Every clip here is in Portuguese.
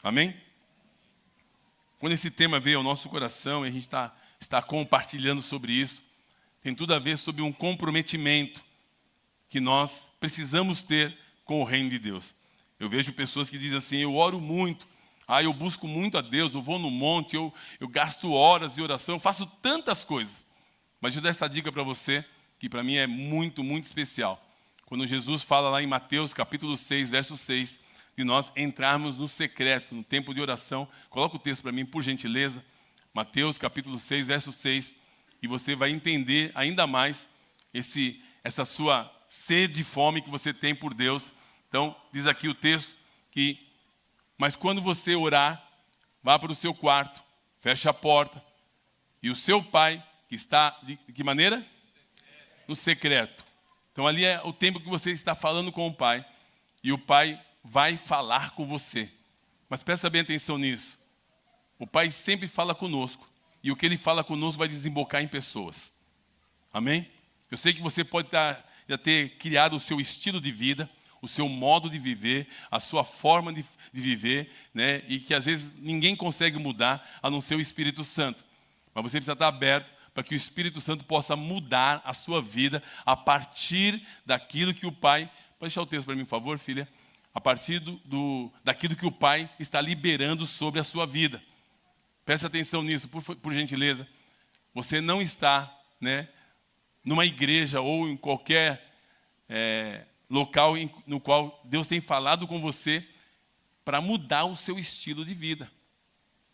Amém? Quando esse tema veio ao nosso coração e a gente está compartilhando sobre isso, tem tudo a ver sobre um comprometimento que nós precisamos ter com o reino de Deus. Eu vejo pessoas que dizem assim, eu oro muito, eu busco muito a Deus, eu vou no monte, eu gasto horas de oração, eu faço tantas coisas. Mas eu dou essa dica para você, que para mim é muito, muito especial. Quando Jesus fala lá em Mateus capítulo 6, verso 6, de nós entrarmos no secreto, no tempo de oração. Coloca o texto para mim, por gentileza. Mateus capítulo 6, verso 6. E você vai entender ainda mais essa sua sede e fome que você tem por Deus. Então, diz aqui o texto que, mas quando você orar, vá para o seu quarto, feche a porta, e o seu pai, que está, de que maneira? No secreto. Então, ali é o tempo que você está falando com o pai, e o pai vai falar com você. Mas presta bem atenção nisso. O pai sempre fala conosco, e o que ele fala conosco vai desembocar em pessoas. Amém? Eu sei que você pode já ter criado o seu estilo de vida, o seu modo de viver, a sua forma de viver, né? E que às vezes ninguém consegue mudar, a não ser o Espírito Santo. Mas você precisa estar aberto para que o Espírito Santo possa mudar a sua vida a partir daquilo que o Pai... Pode deixar o texto para mim, por favor, filha? A partir daquilo que o Pai está liberando sobre a sua vida. Preste atenção nisso, por gentileza. Você não está, né, numa igreja ou em qualquer local no qual Deus tem falado com você para mudar o seu estilo de vida.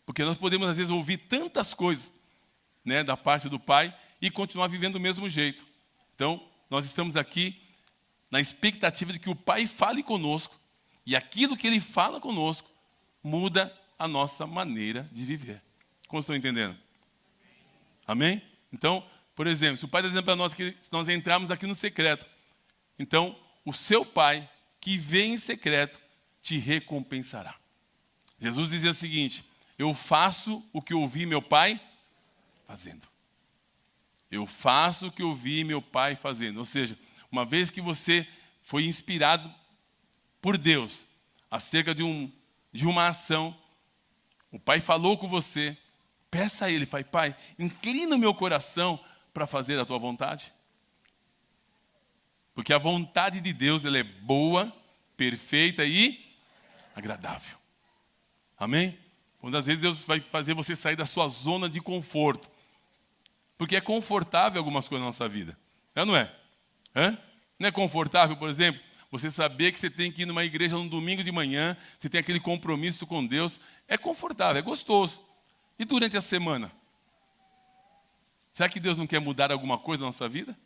Porque nós podemos, às vezes, ouvir tantas coisas, né, da parte do Pai e continuar vivendo do mesmo jeito. Então, nós estamos aqui na expectativa de que o Pai fale conosco e aquilo que Ele fala conosco muda a nossa maneira de viver. Como estão entendendo? Amém? Então, por exemplo, se o Pai está dizendo para nós que nós entrarmos aqui no secreto, então, o seu Pai, que vem em secreto, te recompensará. Jesus dizia o seguinte, eu faço o que ouvi meu Pai fazendo. Eu faço o que ouvi meu Pai fazendo. Ou seja, uma vez que você foi inspirado por Deus acerca de uma ação, o Pai falou com você, peça a Ele, Pai, inclina o meu coração para fazer a tua vontade. Porque a vontade de Deus, ela é boa, perfeita e agradável. Amém? Muitas vezes Deus vai fazer você sair da sua zona de conforto. Porque é confortável algumas coisas na nossa vida. É ou não é? Não é confortável, por exemplo, você saber que você tem que ir numa igreja no domingo de manhã, você tem aquele compromisso com Deus. É confortável, é gostoso. E durante a semana? Será que Deus não quer mudar alguma coisa na nossa vida?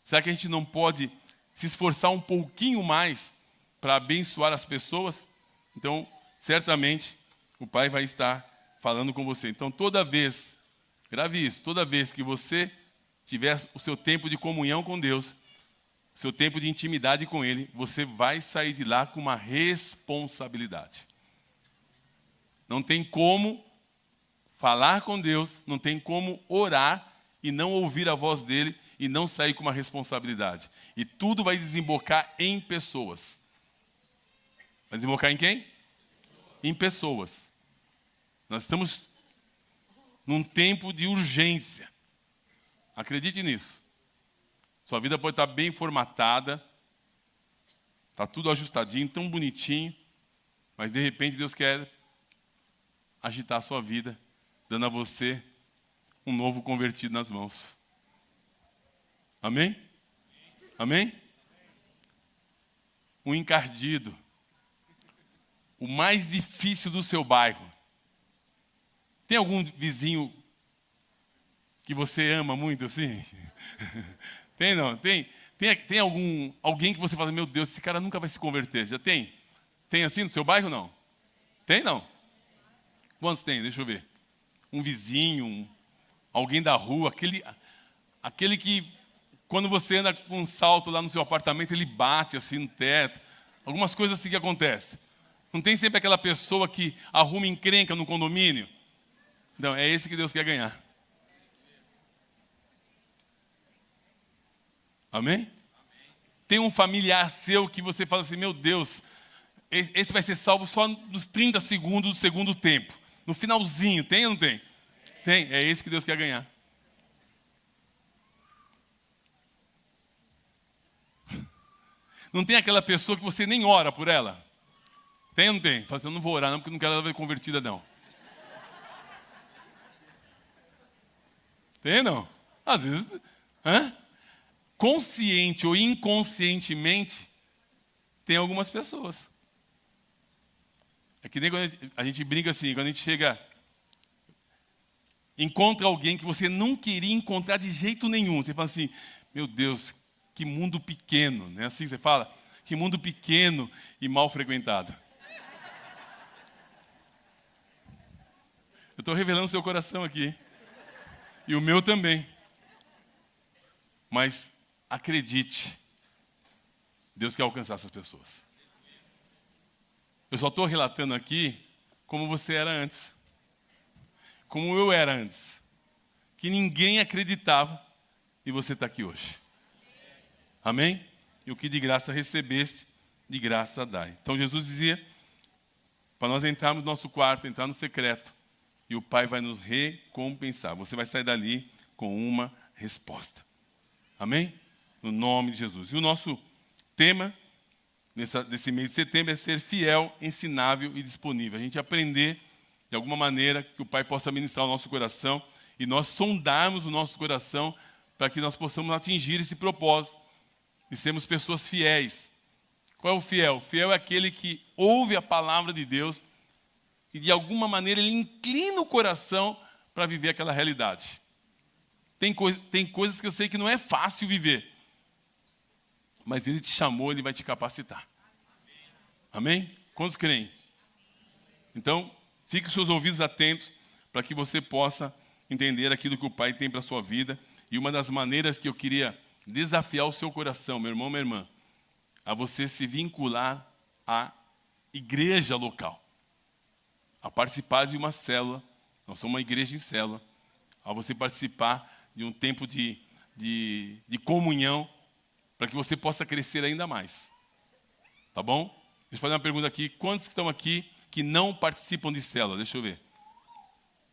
Será que a gente não pode se esforçar um pouquinho mais para abençoar as pessoas? Então, certamente, o Pai vai estar falando com você. Então, toda vez, grave isso, toda vez que você tiver o seu tempo de comunhão com Deus, o seu tempo de intimidade com Ele, você vai sair de lá com uma responsabilidade. Não tem como falar com Deus, não tem como orar e não ouvir a voz dEle, e não sair com uma responsabilidade. E tudo vai desembocar em pessoas. Vai desembocar em quem? Em pessoas. Nós estamos num tempo de urgência. Acredite nisso. Sua vida pode estar bem formatada, está tudo ajustadinho, tão bonitinho, mas de repente Deus quer agitar a sua vida, dando a você um novo convertido nas mãos. Amém? Amém? Um encardido. O mais difícil do seu bairro. Tem algum vizinho que você ama muito assim? Tem não? Tem alguém que você fala, meu Deus, esse cara nunca vai se converter. Já tem? Tem assim no seu bairro não? Tem não? Quantos tem? Deixa eu ver. Um vizinho, alguém da rua, aquele que... Quando você anda com um salto lá no seu apartamento, ele bate assim no teto. Algumas coisas assim que acontecem. Não tem sempre aquela pessoa que arruma encrenca no condomínio? Não, é esse que Deus quer ganhar. Amém? Tem um familiar seu que você fala assim, meu Deus, esse vai ser salvo só nos 30 segundos do segundo tempo. No finalzinho, tem ou não tem? Tem, é esse que Deus quer ganhar. Não tem aquela pessoa que você nem ora por ela? Tem ou não tem? Fala assim, eu não vou orar não, porque não quero ela ver convertida não. Tem ou não? Às vezes, consciente ou inconscientemente, tem algumas pessoas. É que nem quando a gente brinca assim, quando a gente encontra alguém que você não queria encontrar de jeito nenhum. Você fala assim, meu Deus, que mundo pequeno, né? Assim você fala, que mundo pequeno e mal frequentado. Eu estou revelando seu coração aqui, hein? E o meu também. Mas acredite, Deus quer alcançar essas pessoas. Eu só estou relatando aqui como você era antes. Como eu era antes. Que ninguém acreditava e você está aqui hoje. Amém? E o que de graça recebesse, de graça dai. Então Jesus dizia, para nós entrarmos no nosso quarto, entrar no secreto, e o Pai vai nos recompensar. Você vai sair dali com uma resposta. Amém? No nome de Jesus. E o nosso tema desse mês de setembro é ser fiel, ensinável e disponível. A gente aprender, de alguma maneira, que o Pai possa ministrar o nosso coração e nós sondarmos o nosso coração para que nós possamos atingir esse propósito de sermos pessoas fiéis. Qual é o fiel? O fiel é aquele que ouve a palavra de Deus e de alguma maneira ele inclina o coração para viver aquela realidade. Tem coisas que eu sei que não é fácil viver, mas Ele te chamou, Ele vai te capacitar. Amém? Quantos creem? Então, fique os seus ouvidos atentos para que você possa entender aquilo que o Pai tem para a sua vida. E uma das maneiras que eu queria desafiar o seu coração, meu irmão, minha irmã, a você se vincular à igreja local, a participar de uma célula. Nós somos uma igreja em célula. A você participar de um tempo de comunhão, para que você possa crescer ainda mais. Tá bom? Deixa eu fazer uma pergunta aqui. Quantos que estão aqui que não participam de célula? Deixa eu ver.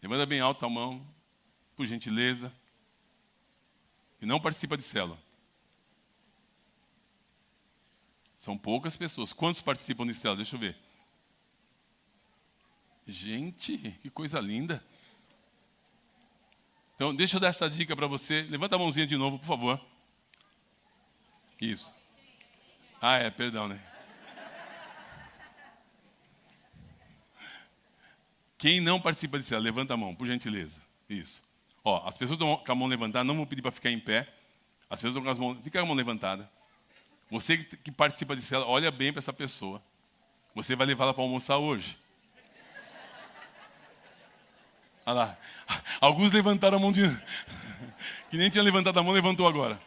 Levanta bem alto a mão, por gentileza. E não participa de célula. São poucas pessoas. Quantos participam de célula? Deixa eu ver. Gente, que coisa linda. Então, deixa eu dar essa dica para você. Levanta a mãozinha de novo, por favor. Isso. Perdão, né? Quem não participa de célula, levanta a mão, por gentileza. Isso. Ó, as pessoas estão com a mão levantada, não vou pedir para ficar em pé. As pessoas estão com as mãos, fica com a mão levantada. Você que participa de célula, olha bem para essa pessoa. Você vai levá-la para almoçar hoje. Olha lá. Alguns levantaram a mão que nem tinha levantado a mão, levantou agora.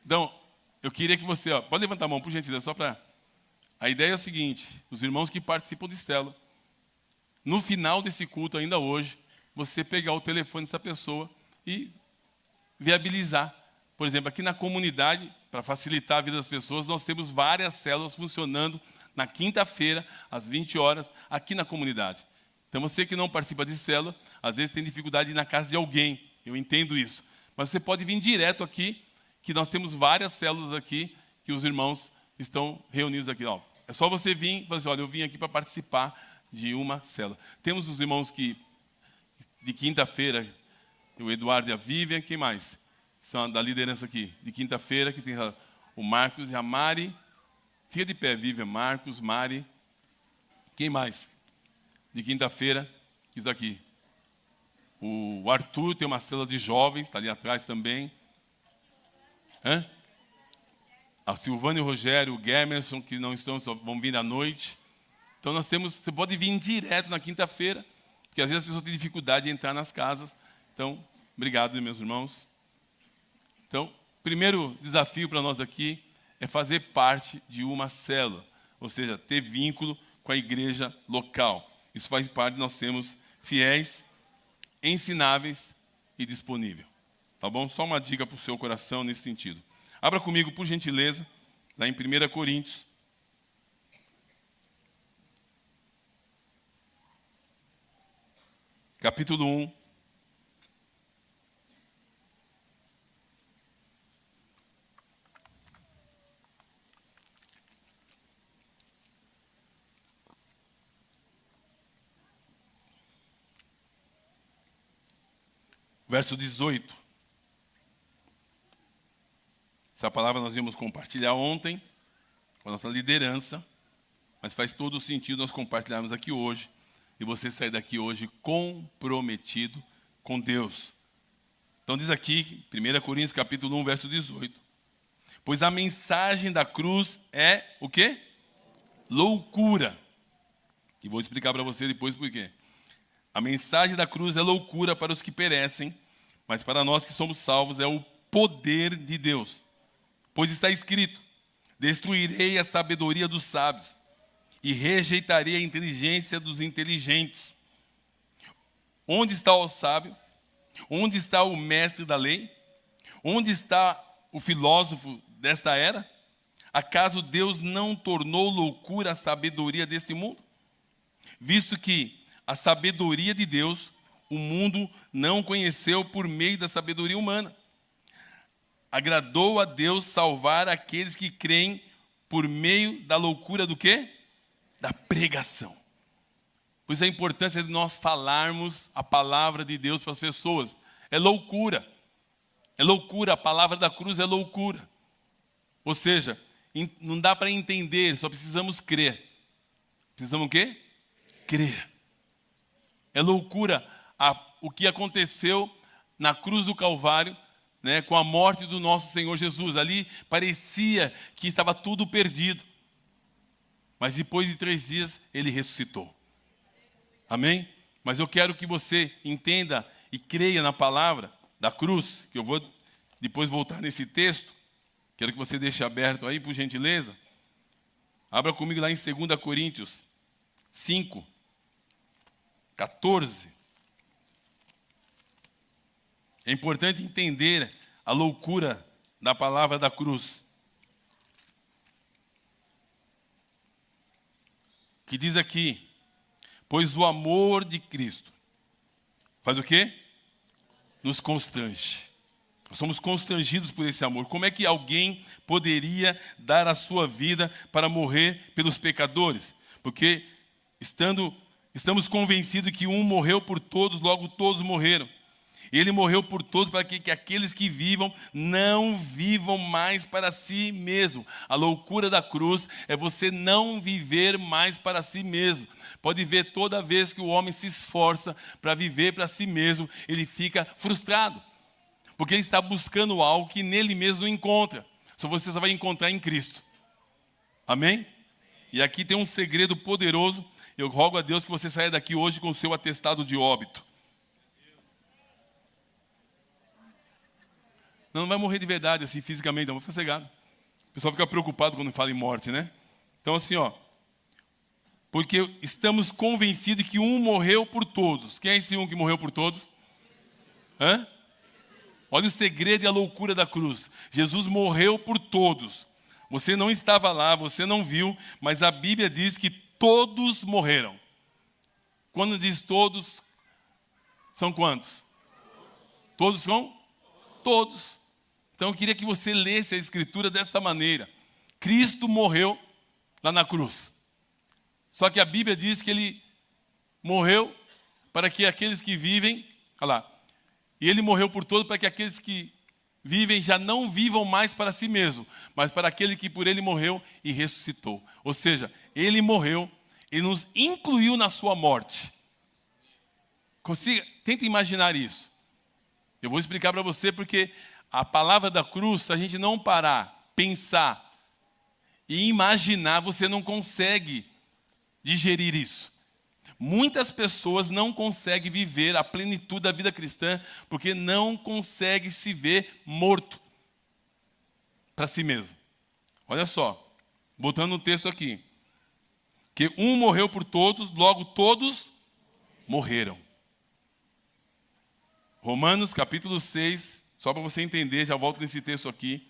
Então, eu queria que você, pode levantar a mão, por gentileza, só para... A ideia é o seguinte, os irmãos que participam de célula, no final desse culto, ainda hoje, você pegar o telefone dessa pessoa e viabilizar. Por exemplo, aqui na comunidade, para facilitar a vida das pessoas, nós temos várias células funcionando na quinta-feira, às 20 horas, aqui na comunidade. Então, você que não participa de célula, às vezes tem dificuldade de ir na casa de alguém. Eu entendo isso. Mas você pode vir direto aqui, que nós temos várias células aqui, que os irmãos estão reunidos aqui. É só você vir e falar assim, olha, eu vim aqui para participar de uma célula. Temos os irmãos que, de quinta-feira, o Eduardo e a Vivian, quem mais? São da liderança aqui, de quinta-feira, que tem o Marcos e a Mari. Fica de pé, Vivian, Marcos, Mari. Quem mais? De quinta-feira, que está aqui. O Arthur tem uma célula de jovens, está ali atrás também. A Silvana e o Rogério, o Gemerson, que não estão, só vão vir à noite. Então nós temos, você pode vir direto na quinta-feira, porque às vezes as pessoas têm dificuldade de entrar nas casas. Então, obrigado, meus irmãos. Então, primeiro desafio para nós aqui é fazer parte de uma célula, ou seja, ter vínculo com a igreja local. Isso faz parte de nós sermos fiéis, ensináveis e disponíveis. Tá bom? Só uma dica para o seu coração nesse sentido. Abra comigo, por gentileza, lá em 1 Coríntios. capítulo 1. Verso 18. Essa palavra nós íamos compartilhar ontem com a nossa liderança, mas faz todo o sentido nós compartilharmos aqui hoje e você sair daqui hoje comprometido com Deus. Então diz aqui, 1 Coríntios capítulo 1, verso 18. Pois a mensagem da cruz é o quê? Loucura. E vou explicar para você depois por quê. A mensagem da cruz é loucura para os que perecem, mas para nós que somos salvos é o poder de Deus. Pois está escrito, destruirei a sabedoria dos sábios e rejeitarei a inteligência dos inteligentes. Onde está o sábio? Onde está o mestre da lei? Onde está o filósofo desta era? Acaso Deus não tornou loucura a sabedoria deste mundo? Visto que a sabedoria de Deus, o mundo não conheceu por meio da sabedoria humana. Agradou a Deus salvar aqueles que creem por meio da loucura do quê? Da pregação. Por isso a importância de nós falarmos a palavra de Deus para as pessoas. É loucura. É loucura, a palavra da cruz é loucura. Ou seja, não dá para entender, só precisamos crer. Precisamos o quê? Crer. É loucura o que aconteceu na cruz do Calvário, né, com a morte do nosso Senhor Jesus. Ali parecia que estava tudo perdido. Mas depois de 3 dias, Ele ressuscitou. Amém? Mas eu quero que você entenda e creia na palavra da cruz, que eu vou depois voltar nesse texto. Quero que você deixe aberto aí, por gentileza. Abra comigo lá em 2 Coríntios 5. 14. É importante entender a loucura da palavra da cruz. Que diz aqui, pois o amor de Cristo faz o quê? Nos constrange. Nós somos constrangidos por esse amor. Como é que alguém poderia dar a sua vida para morrer pelos pecadores? Porque estamos convencidos que um morreu por todos, logo todos morreram. Ele morreu por todos para que aqueles que vivam não vivam mais para si mesmo. A loucura da cruz é você não viver mais para si mesmo. Pode ver, toda vez que o homem se esforça para viver para si mesmo, ele fica frustrado. Porque ele está buscando algo que nele mesmo não encontra. Você só vai encontrar em Cristo. Amém? E aqui tem um segredo poderoso. Eu rogo a Deus que você saia daqui hoje com o seu atestado de óbito. Não vai morrer de verdade, assim, fisicamente, não. Vou ficar cegado. O pessoal fica preocupado quando fala em morte, né? Então, assim, porque estamos convencidos que um morreu por todos. Quem é esse um que morreu por todos? Hã? Olha o segredo e a loucura da cruz. Jesus morreu por todos. Você não estava lá, você não viu, mas a Bíblia diz que todos morreram. Quando diz todos, são quantos? Todos são? Todos. Então eu queria que você lesse a Escritura dessa maneira. Cristo morreu lá na cruz. Só que a Bíblia diz que Ele morreu para que aqueles que vivem, olha lá, e Ele morreu por todos para que aqueles que vivem já não vivam mais para si mesmo, mas para aquele que por Ele morreu e ressuscitou. Ou seja, Ele morreu e nos incluiu na sua morte. Tenta imaginar isso. Eu vou explicar para você porque a palavra da cruz, se a gente não parar, pensar e imaginar, você não consegue digerir isso. Muitas pessoas não conseguem viver a plenitude da vida cristã porque não conseguem se ver morto para si mesmo. Olha só, botando um texto aqui. Que um morreu por todos, logo todos morreram. Romanos capítulo 6, só para você entender, já volto nesse texto aqui.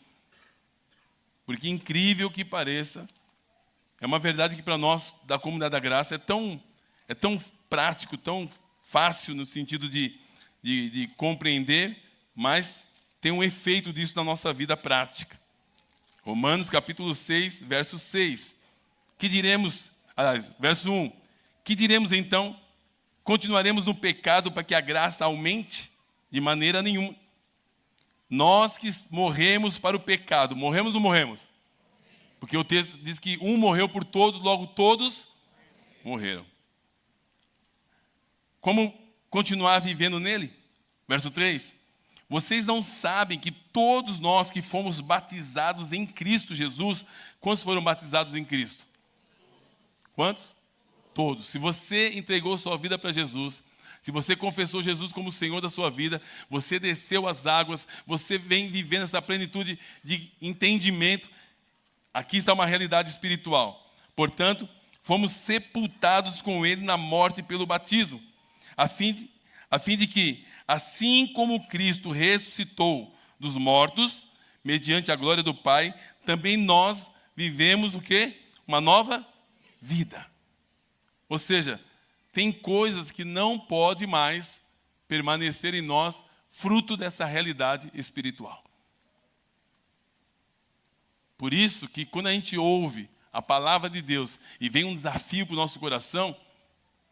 Porque incrível que pareça, é uma verdade que para nós da comunidade da graça é tão prático, tão fácil no sentido de compreender, mas tem um efeito disso na nossa vida prática. Romanos capítulo 6, verso 6. Que diremos, verso 1. Que diremos então? Continuaremos no pecado para que a graça aumente? De maneira nenhuma. Nós que morremos para o pecado, morremos ou morremos? Porque o texto diz que um morreu por todos, logo todos morreram. Como continuar vivendo nele? Verso 3. Vocês não sabem que todos nós que fomos batizados em Cristo Jesus, quantos foram batizados em Cristo? Quantos? Todos. Se você entregou sua vida para Jesus, se você confessou Jesus como o Senhor da sua vida, você desceu as águas, você vem vivendo essa plenitude de entendimento, aqui está uma realidade espiritual. Portanto, fomos sepultados com Ele na morte pelo batismo, a fim de que, assim como Cristo ressuscitou dos mortos, mediante a glória do Pai, também nós vivemos o quê? Uma nova vida. Ou seja, tem coisas que não pode mais permanecer em nós, fruto dessa realidade espiritual. Por isso que quando a gente ouve a palavra de Deus e vem um desafio para o nosso coração,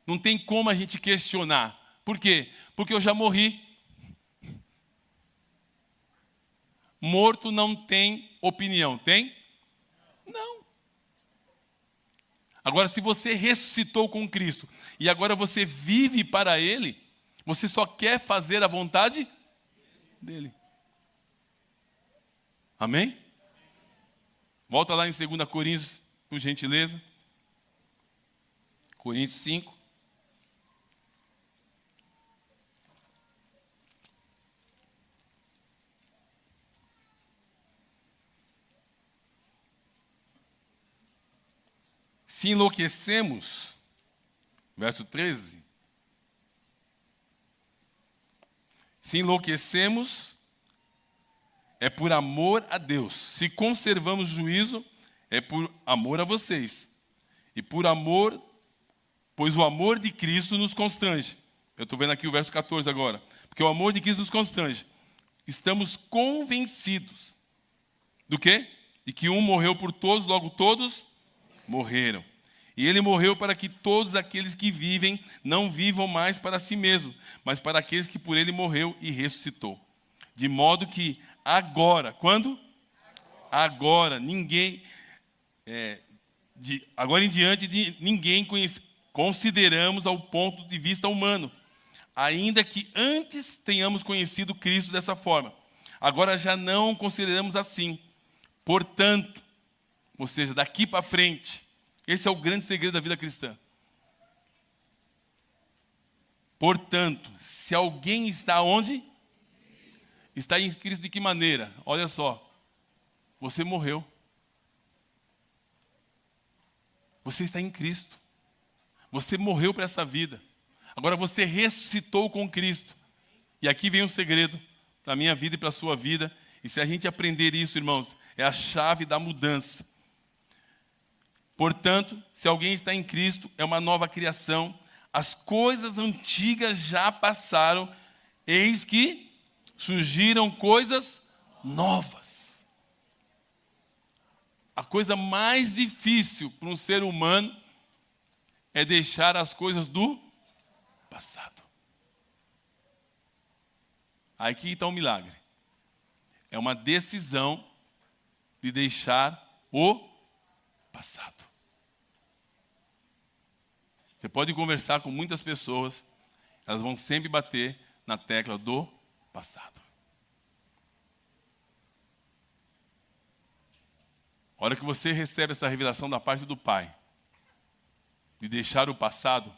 não tem como a gente questionar. Por quê? Porque eu já morri. Morto não tem opinião, tem? Não. Agora, se você ressuscitou com Cristo e agora você vive para Ele, você só quer fazer a vontade dEle. Amém? Volta lá em 2 Coríntios, por gentileza. Coríntios 5. Se enlouquecemos, verso 13, se enlouquecemos, é por amor a Deus. Se conservamos juízo, é por amor a vocês. E por amor, pois o amor de Cristo nos constrange. Eu estou vendo aqui o verso 14 agora. Porque o amor de Cristo nos constrange. Estamos convencidos do quê? De que um morreu por todos, logo todos morreram. E ele morreu para que todos aqueles que vivem não vivam mais para si mesmos, mas para aqueles que por ele morreu e ressuscitou. De modo que agora, quando? Agora, ninguém, agora em diante de ninguém consideramos ao ponto de vista humano, ainda que antes tenhamos conhecido Cristo dessa forma. Agora já não consideramos assim. Portanto, ou seja, daqui para frente, esse é o grande segredo da vida cristã. Portanto, se alguém está onde? Está em Cristo de que maneira? Olha só, você morreu. Você está em Cristo. Você morreu para essa vida. Agora você ressuscitou com Cristo. E aqui vem um segredo para a minha vida e para a sua vida. E se a gente aprender isso, irmãos, é a chave da mudança. Portanto, se alguém está em Cristo, é uma nova criação. As coisas antigas já passaram, eis que surgiram coisas novas. A coisa mais difícil para um ser humano é deixar as coisas do passado. Aqui está um milagre. É uma decisão de deixar o passado. Você pode conversar com muitas pessoas, elas vão sempre bater na tecla do passado. A hora que você recebe essa revelação da parte do Pai, de deixar o passado,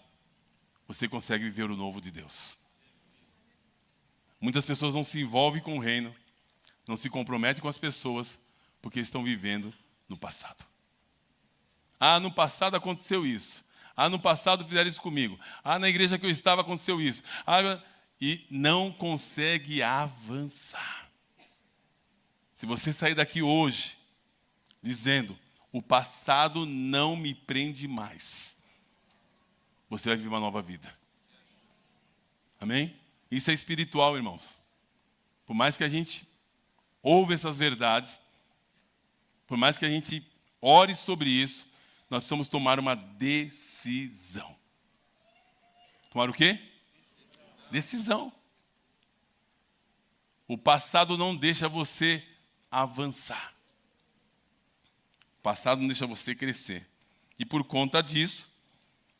você consegue viver o novo de Deus. Muitas pessoas não se envolvem com o reino, não se comprometem com as pessoas, porque estão vivendo no passado. Ah, no passado aconteceu isso. Ah, no passado fizeram isso comigo. Ah, na igreja que eu estava aconteceu isso. Ah, e não consegue avançar. Se você sair daqui hoje dizendo, o passado não me prende mais, você vai viver uma nova vida. Amém? Isso é espiritual, irmãos. Por mais que a gente ouve essas verdades, por mais que a gente ore sobre isso, nós precisamos tomar uma decisão. Tomar o quê? Decisão. O passado não deixa você avançar. O passado não deixa você crescer. E por conta disso,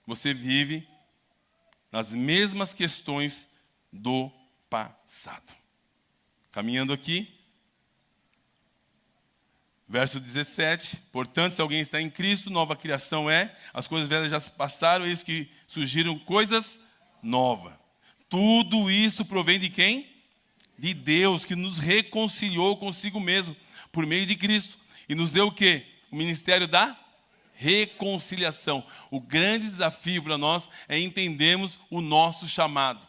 você vive nas mesmas questões do passado. Caminhando aqui, verso 17. Portanto, se alguém está em Cristo, nova criação é. As coisas velhas já se passaram, eis que surgiram coisas novas. Tudo isso provém de quem? De Deus, que nos reconciliou consigo mesmo, por meio de Cristo. E nos deu o quê? O ministério da reconciliação. O grande desafio para nós é entendermos o nosso chamado.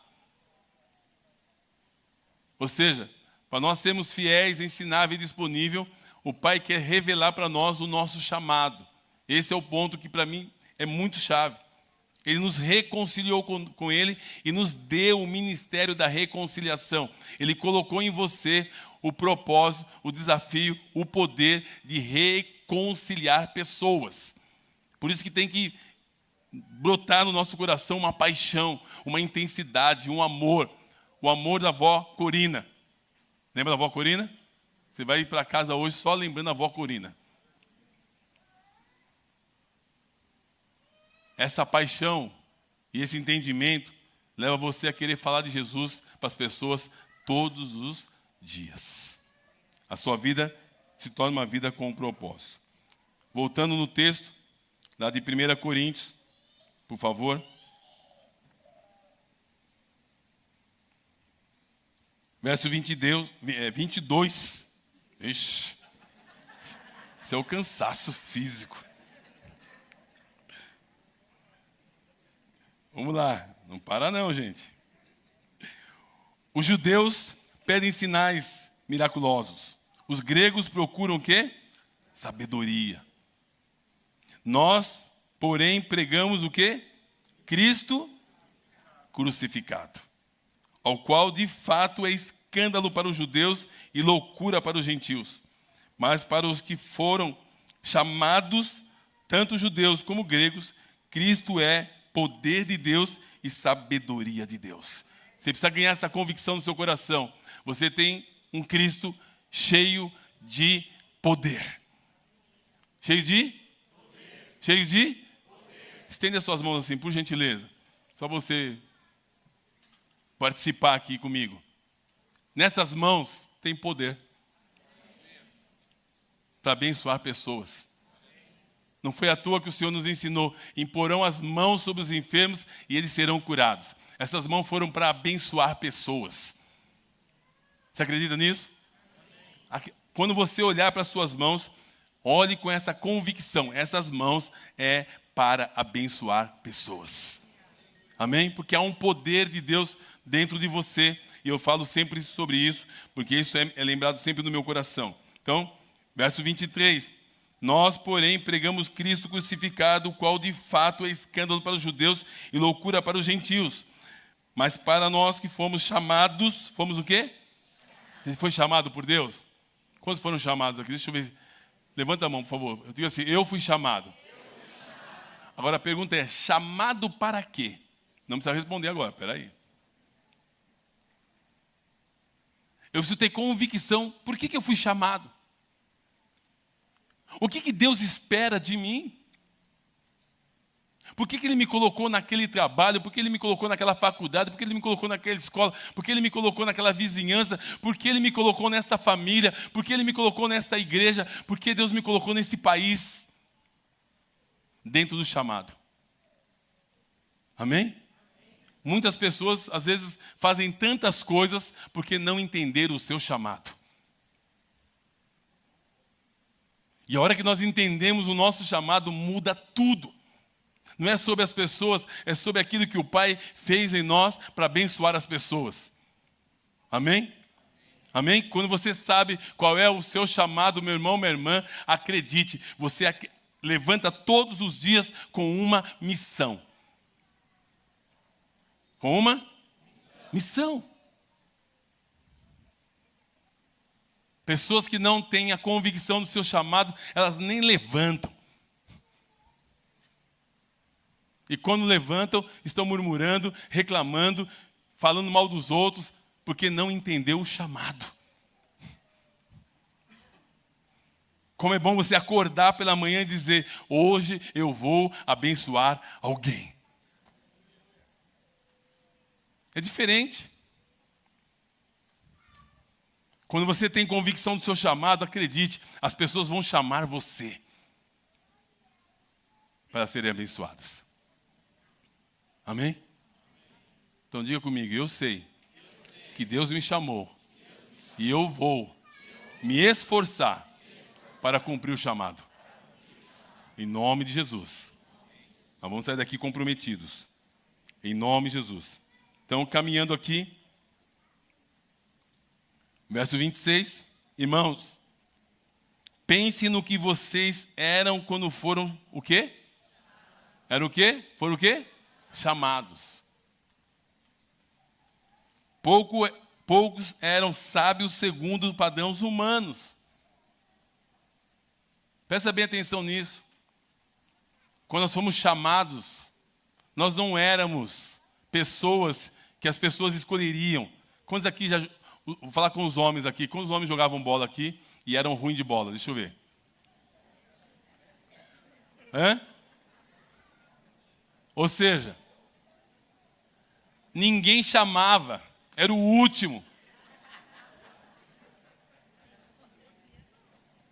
Ou seja, para nós sermos fiéis, ensinável e disponível, o Pai quer revelar para nós o nosso chamado. Esse é o ponto que para mim é muito chave. Ele nos reconciliou com Ele e nos deu o ministério da reconciliação. Ele colocou em você o propósito, o desafio, o poder de reconciliar pessoas. Por isso que tem que brotar no nosso coração uma paixão, uma intensidade, um amor. O amor da avó Corina. Lembra da avó Corina? Você vai ir para casa hoje só lembrando da avó Corina. Essa paixão e esse entendimento leva você a querer falar de Jesus para as pessoas todos os dias. A sua vida se torna uma vida com um propósito. Voltando no texto, lá de 1 Coríntios, por favor. Verso 22. Ixi, isso é o cansaço físico. Vamos lá, não para não, gente. Os judeus pedem sinais miraculosos. Os gregos procuram o quê? Sabedoria. Nós, porém, pregamos o quê? Cristo crucificado, ao qual de fato é escândalo para os judeus e loucura para os gentios. Mas para os que foram chamados, tanto judeus como gregos, Cristo é poder de Deus e sabedoria de Deus. Você precisa ganhar essa convicção no seu coração. Você tem um Cristo cheio de poder. Cheio de? Poder. Cheio de? Poder. Estenda as suas mãos assim, por gentileza. Só você participar aqui comigo. Nessas mãos tem poder para abençoar pessoas. Não foi à toa que o Senhor nos ensinou: imporão as mãos sobre os enfermos e eles serão curados. Essas mãos foram para abençoar pessoas. Você acredita nisso? Quando você olhar para as suas mãos, olhe com essa convicção: essas mãos é para abençoar pessoas. Amém? Porque há um poder de Deus dentro de você. E eu falo sempre sobre isso, porque isso é lembrado sempre no meu coração. Então, verso 23. Nós, porém, pregamos Cristo crucificado, o qual de fato é escândalo para os judeus e loucura para os gentios. Mas para nós que fomos chamados, fomos o quê? Você foi chamado por Deus? Quantos foram chamados aqui? Deixa eu ver. Levanta a mão, por favor. Eu digo assim: eu fui chamado. Agora a pergunta é: chamado para quê? Não precisa responder agora, peraí. Eu preciso ter convicção. Por que eu fui chamado? O que Deus espera de mim? Por que Ele me colocou naquele trabalho? Por que Ele me colocou naquela faculdade? Por que Ele me colocou naquela escola? Por que Ele me colocou naquela vizinhança? Por que Ele me colocou nessa família? Por que Ele me colocou nessa igreja? Por que Deus me colocou nesse país? Dentro do chamado. Amém? Muitas pessoas, às vezes, fazem tantas coisas porque não entenderam o seu chamado. E a hora que nós entendemos o nosso chamado, muda tudo. Não é sobre as pessoas, é sobre aquilo que o Pai fez em nós para abençoar as pessoas. Amém? Amém? Quando você sabe qual é o seu chamado, meu irmão, minha irmã, acredite, você levanta todos os dias com uma missão. Com uma? Missão. Pessoas que não têm a convicção do seu chamado, elas nem levantam. E quando levantam, estão murmurando, reclamando, falando mal dos outros, porque não entendeu o chamado. Como é bom você acordar pela manhã e dizer: hoje eu vou abençoar alguém. É diferente. Quando você tem convicção do seu chamado, acredite, as pessoas vão chamar você para serem abençoadas. Amém? Então diga comigo: eu sei que Deus me chamou e eu vou me esforçar para cumprir o chamado. Em nome de Jesus. Nós vamos sair daqui comprometidos. Em nome de Jesus. Então, caminhando aqui, verso 26. Irmãos, pense no que vocês eram quando foram o quê? Eram o quê? Foram o quê? Chamados. Poucos eram sábios segundo padrões humanos. Presta bem atenção nisso. Quando nós fomos chamados, nós não éramos pessoas que as pessoas escolheriam. Quantos aqui já... Vou falar com os homens aqui. Quantos homens jogavam bola aqui e eram ruins de bola? Deixa eu ver. Hã? Ou seja, ninguém chamava. Era o último.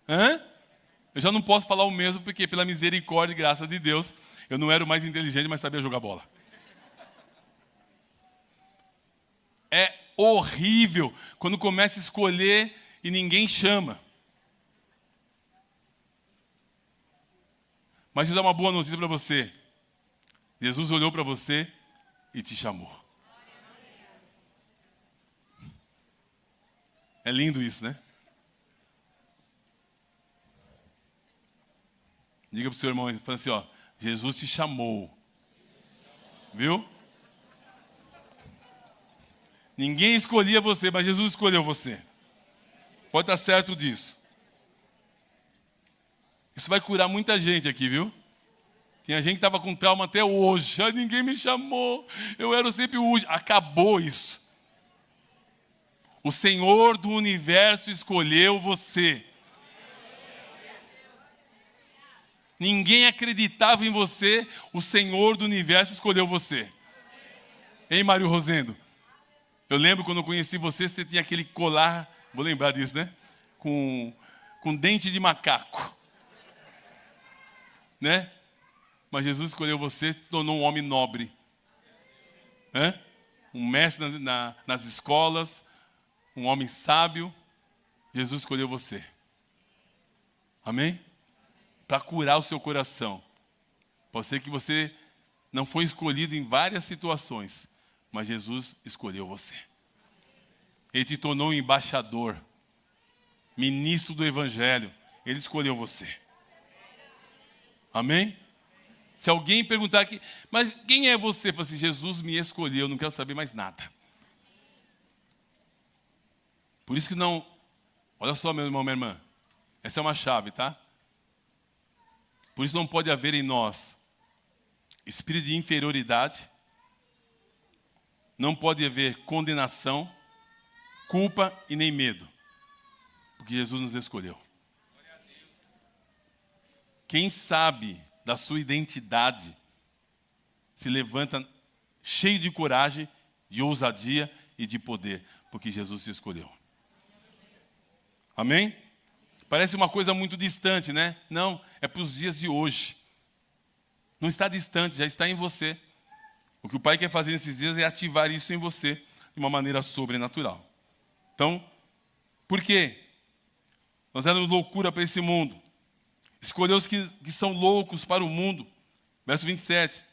Hã? Eu já não posso falar o mesmo, porque pela misericórdia e graça de Deus, eu não era o mais inteligente, mas sabia jogar bola. É horrível quando começa a escolher e ninguém chama. Mas eu vou dar uma boa notícia para você. Jesus olhou para você e te chamou. É lindo isso, né? Diga para o seu irmão, fala assim, ó: Jesus te chamou. Viu? Ninguém escolhia você, mas Jesus escolheu você. Pode estar certo disso. Isso vai curar muita gente aqui, viu? Tinha gente que estava com trauma até hoje. Ah, ninguém me chamou. Eu era sempre o último. Acabou isso. O Senhor do universo escolheu você. Ninguém acreditava em você. O Senhor do universo escolheu você. Hein, Mário Rosendo? Eu lembro quando eu conheci você, você tinha aquele colar, vou lembrar disso, né? Com dente de macaco. Né? Mas Jesus escolheu você, se tornou um homem nobre. Um mestre nas escolas, um homem sábio. Jesus escolheu você. Amém? Para curar o seu coração. Pode ser que você não foi escolhido em várias situações, mas Jesus escolheu você. Ele te tornou um embaixador, ministro do Evangelho. Ele escolheu você. Amém? Se alguém perguntar aqui, mas quem é você? Fala assim: Jesus me escolheu, não quero saber mais nada. Por isso que não... Olha só, meu irmão, minha irmã. Essa é uma chave, tá? Por isso não pode haver em nós espírito de inferioridade. Não pode haver condenação, culpa e nem medo. Porque Jesus nos escolheu. Quem sabe da sua identidade se levanta cheio de coragem, de ousadia e de poder, porque Jesus se escolheu. Amém? Parece uma coisa muito distante, né? Não, é para os dias de hoje. Não está distante, já está em você. O que o Pai quer fazer nesses dias é ativar isso em você de uma maneira sobrenatural. Então, por quê? Nós éramos loucura para esse mundo. Escolheu os que são loucos para o mundo. Verso 27.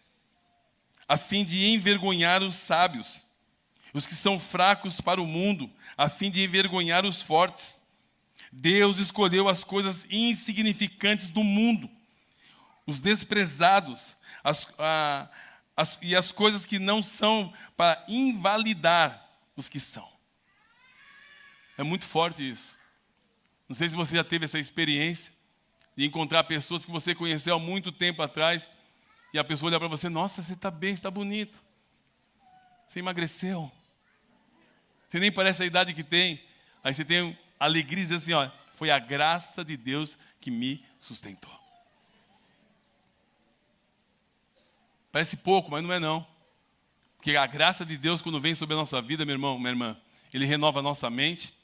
A fim de envergonhar os sábios. Os que são fracos para o mundo, a fim de envergonhar os fortes. Deus escolheu as coisas insignificantes do mundo, os desprezados, e as coisas que não são para invalidar os que são. É muito forte isso. Não sei se você já teve essa experiência de encontrar pessoas que você conheceu há muito tempo atrás e a pessoa olha para você: nossa, você está bem, você está bonito. Você emagreceu. Você nem parece a idade que tem. Aí você tem a alegria de dizer assim: ó, foi a graça de Deus que me sustentou. Parece pouco, mas não é não. Porque a graça de Deus, quando vem sobre a nossa vida, meu irmão, minha irmã, Ele renova a nossa mente,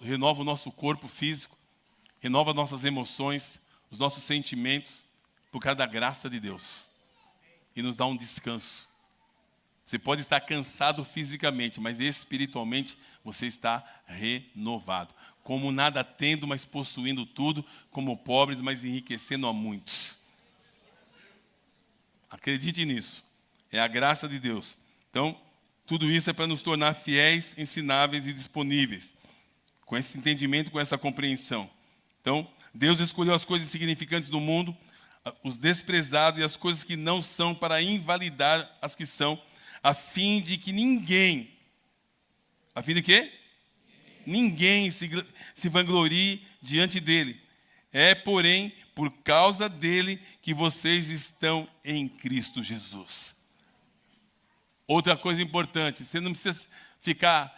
renova o nosso corpo físico, renova nossas emoções, os nossos sentimentos, por causa da graça de Deus. E nos dá um descanso. Você pode estar cansado fisicamente, mas espiritualmente você está renovado. Como nada tendo, mas possuindo tudo, como pobres, mas enriquecendo a muitos. Acredite nisso. É a graça de Deus. Então, tudo isso é para nos tornar fiéis, ensináveis e disponíveis. Com esse entendimento, com essa compreensão. Então, Deus escolheu as coisas insignificantes do mundo, os desprezados e as coisas que não são, para invalidar as que são, a fim de que ninguém... A fim de quê? Ninguém se vanglorie diante dele. É, porém, por causa dele que vocês estão em Cristo Jesus. Outra coisa importante, você não precisa ficar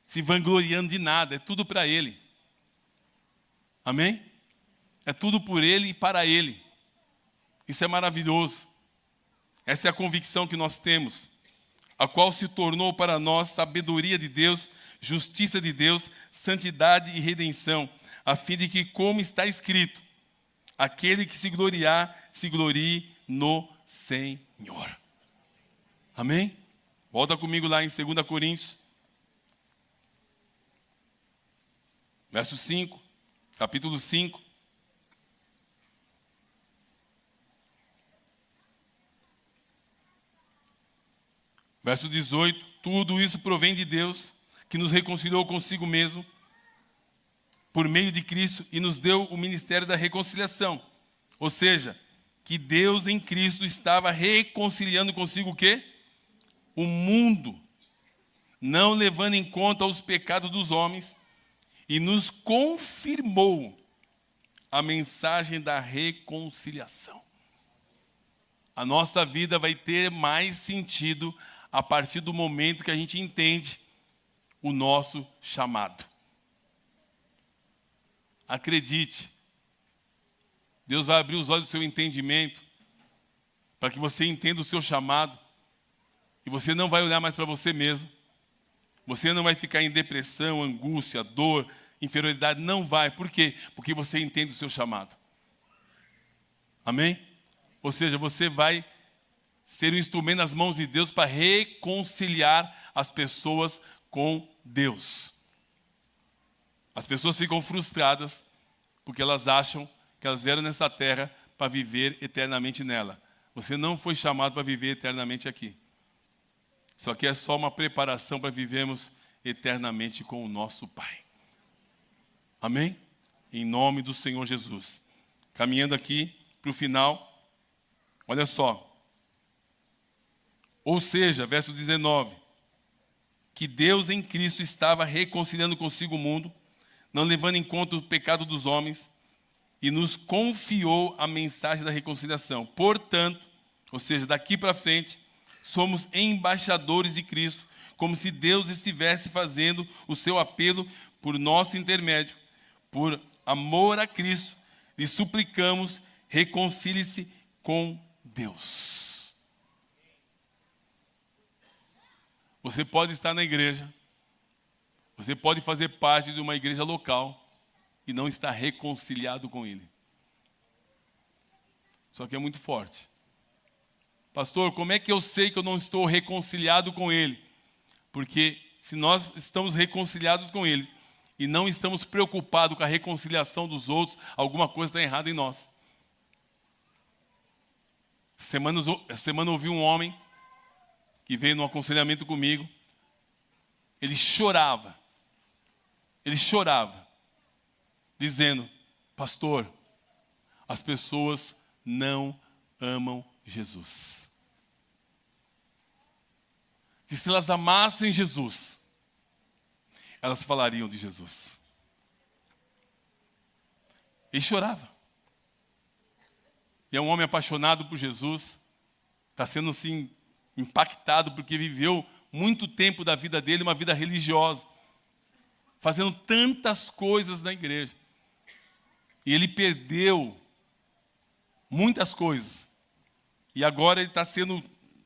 se vangloriando de nada, é tudo para ele. Amém? É tudo por ele e para ele. Isso é maravilhoso. Essa é a convicção que nós temos, a qual se tornou para nós sabedoria de Deus, justiça de Deus, santidade e redenção, a fim de que, como está escrito, aquele que se gloriar, se glorie no Senhor. Amém? Volta comigo lá em 2 Coríntios, verso 5, capítulo 5. Verso 18, tudo isso provém de Deus, que nos reconciliou consigo mesmo, por meio de Cristo, e nos deu o ministério da reconciliação. Ou seja, que Deus em Cristo estava reconciliando consigo o quê? O mundo, não levando em conta os pecados dos homens, e nos confirmou a mensagem da reconciliação. A nossa vida vai ter mais sentido a partir do momento que a gente entende o nosso chamado. Acredite, Deus vai abrir os olhos do seu entendimento para que você entenda o seu chamado e você não vai olhar mais para você mesmo. Você não vai ficar em depressão, angústia, dor, inferioridade. Não vai. Por quê? Porque você entende o seu chamado. Amém? Ou seja, você vai ser um instrumento nas mãos de Deus para reconciliar as pessoas com Deus. As pessoas ficam frustradas porque elas acham que elas vieram nessa terra para viver eternamente nela. Você não foi chamado para viver eternamente aqui. Isso aqui é só uma preparação para vivermos eternamente com o nosso Pai. Amém? Em nome do Senhor Jesus. Caminhando aqui para o final, olha só. Ou seja, verso 19, que Deus em Cristo estava reconciliando consigo o mundo, não levando em conta o pecado dos homens, e nos confiou a mensagem da reconciliação. Portanto, ou seja, daqui para frente, somos embaixadores de Cristo, como se Deus estivesse fazendo o seu apelo por nosso intermédio. Por amor a Cristo, lhe suplicamos, reconcilie-se com Deus. Você pode estar na igreja, você pode fazer parte de uma igreja local e não estar reconciliado com Ele. Só que é muito forte. Pastor, como é que eu sei que eu não estou reconciliado com Ele? Porque se nós estamos reconciliados com Ele e não estamos preocupados com a reconciliação dos outros, alguma coisa está errada em nós. Essa semana eu ouvi um homem que veio no aconselhamento comigo. Ele chorava, dizendo: pastor, as pessoas não amam Jesus. que se elas amassem Jesus, elas falariam de Jesus. Ele chorava. E é um homem apaixonado por Jesus, está sendo assim impactado porque viveu muito tempo da vida dele uma vida religiosa, fazendo tantas coisas na igreja. E ele perdeu muitas coisas. E agora ele está sendo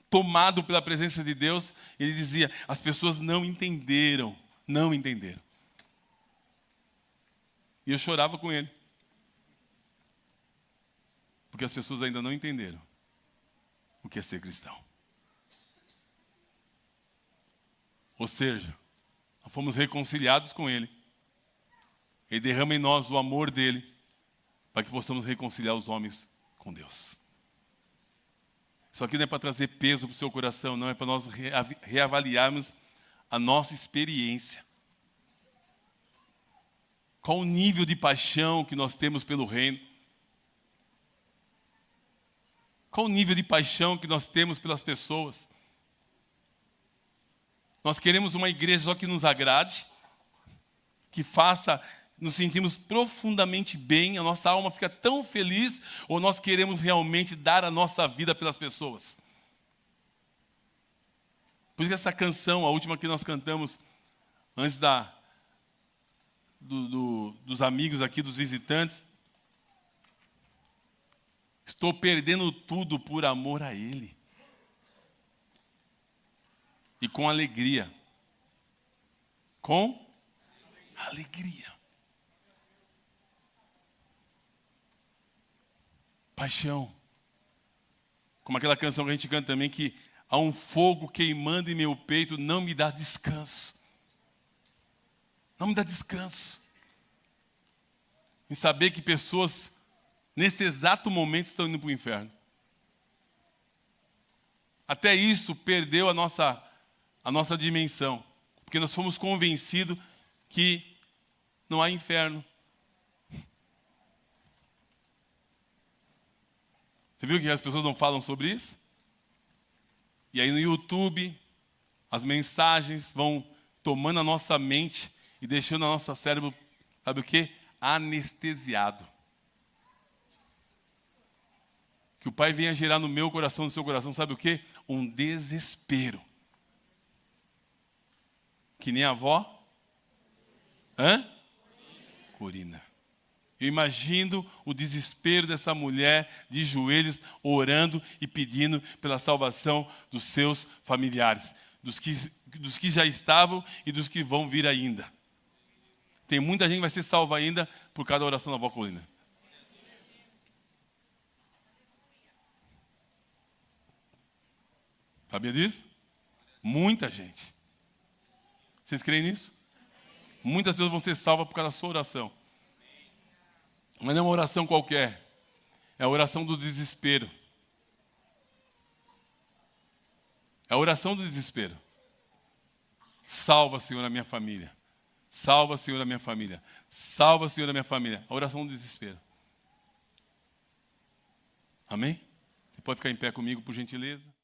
tomado pela presença de Deus. Ele dizia, as pessoas não entenderam. E eu chorava com ele. Porque as pessoas ainda não entenderam o que é ser cristão. Ou seja, nós fomos reconciliados com Ele. Ele derrama em nós o amor dEle, para que possamos reconciliar os homens com Deus. Isso aqui não é para trazer peso para o seu coração, não, é para nós reavaliarmos a nossa experiência. Qual o nível de paixão que nós temos pelo reino? Qual o nível de paixão que nós temos pelas pessoas? Nós queremos uma igreja só que nos agrade, que faça, nos sentimos profundamente bem, a nossa alma fica tão feliz, ou nós queremos realmente dar a nossa vida pelas pessoas? Por isso que essa canção, a última que nós cantamos, antes dos amigos aqui, dos visitantes, estou perdendo tudo por amor a Ele. E com alegria. Com alegria. Paixão. Como aquela canção que a gente canta também, que há um fogo queimando em meu peito, não me dá descanso. Não me dá descanso. Em saber que pessoas nesse exato momento estão indo para o inferno. Até isso perdeu a nossa dimensão. Porque nós fomos convencidos que não há inferno. Você viu que as pessoas não falam sobre isso? E aí no YouTube, as mensagens vão tomando a nossa mente e deixando o nosso cérebro, sabe o quê? Anestesiado. Que o Pai venha gerar no meu coração, no seu coração, sabe o quê? Um desespero. Que nem a avó? Corina. Eu imagino o desespero dessa mulher de joelhos, orando e pedindo pela salvação dos seus familiares. Dos que já estavam e dos que vão vir ainda. Tem muita gente que vai ser salva ainda por causa da oração da avó Corina. Sabia disso? Muita gente. Vocês creem nisso? Muitas pessoas vão ser salvas por causa da sua oração. Mas não é uma oração qualquer. É a oração do desespero. É a oração do desespero. Salva, Senhor, a minha família. Salva, Senhor, a minha família. Salva, Senhor, a minha família. A oração do desespero. Amém? Você pode ficar em pé comigo, por gentileza?